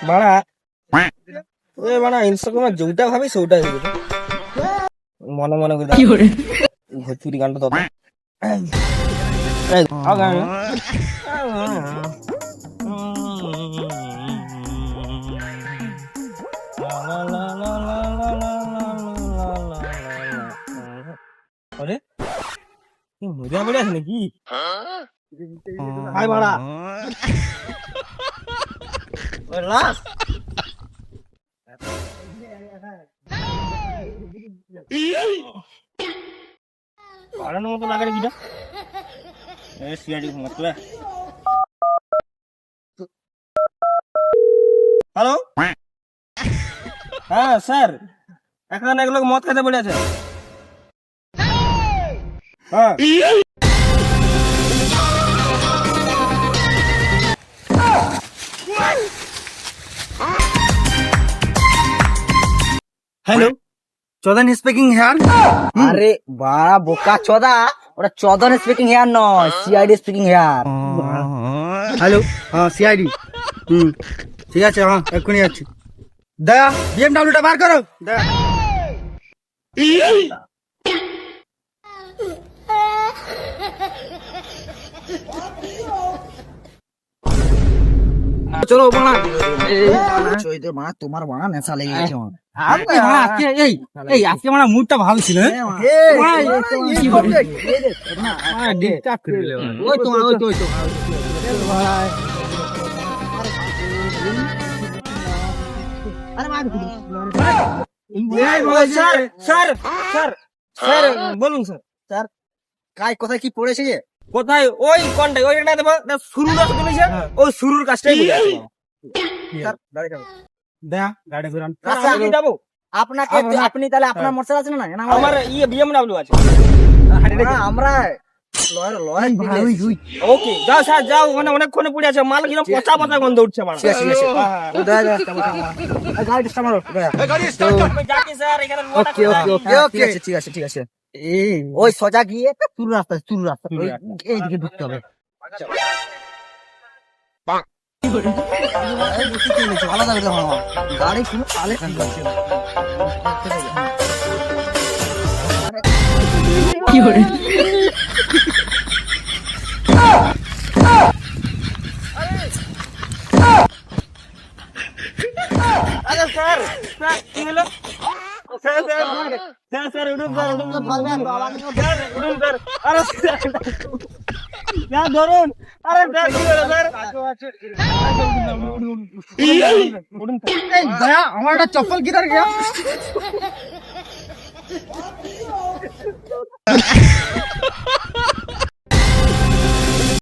বাড়া এ বাড়া ইনস্টাগ্রামে যেটা ভাবি সেটাই হবে মনে মনে করে ভোজপুরি গানটা তো আরে মজা মজা আছে নাকি হাই বাড়া লাস্ট বাড়ানোর মতো লাগে কিটা সিআইডি ঘুমাচ্ছে হ্যালো হ্যাঁ স্যার এখানে এক লোক মদ খেতে পড়েছে হ্যাঁ हेलो चौधन स्पीकिंग हेयर আরে বাড়া বোকা চোদা ওটা চোদন স্পিকিং হেয়ার নয় সিআইডি স্পিকিং হেয়ার हेलो हाँ सीआईडी ঠিক আছে হ্যাঁ এক্ষুনি যাচ্ছি দয়া বিএমডব্লিউটা বার করো দয়া চলো বাড়া চৈতে মা তোমার বাড়া নেশা লেগে গেছে আমার। এই আজকে মানে মুডটা ভালো ছিল ডিস্টার্ব করে দিলে ওই তো ওই তো ওই তো স্যার স্যার স্যার স্যার বলুন স্যার কাই কোথায় কি পড়েছে যে কোথায় ওই কোনটা ওইটা দেবো শুরুর কাছে তুলেছে ওই শুরুর কাজটাই বলে আছে স্যার গাড়ি চালাও। দয়া গাড়ি ঘুরান আচ্ছা আমি যাবো আপনাকে আপনি তাহলে আপনার মোটরসাইকেল আছে না আমার ইয়ে বিএমডব্লিউ আছে আমরা লয়ার লয়ার ওকে যাও স্যার যাও মানে অনেকক্ষণ পড়ে আছে মাল কিরকম পচা পচা গন্ধ উঠছে আমার গাড়িটা সামারো আমি যাচ্ছি স্যার এখানে ওকে ওকে ওকে ওকে ঠিক আছে ঠিক আছে ওই সোজা গিয়ে তুরু রাস্তা এইদিকে ঢুকতে হবে আলাদা করে গাড়ি শুনো তাহলে কি করে আরে স্যার স্যার কি হলো স্যার স্যার স্যার স্যার উঠুন স্যার উঠুন স্যার উঠুন স্যার আরে স্যার ধরুন আরে স্যার কি হলো স্যার উঠুন দয়া আমার একটা চপ্পল কিধার গিয়া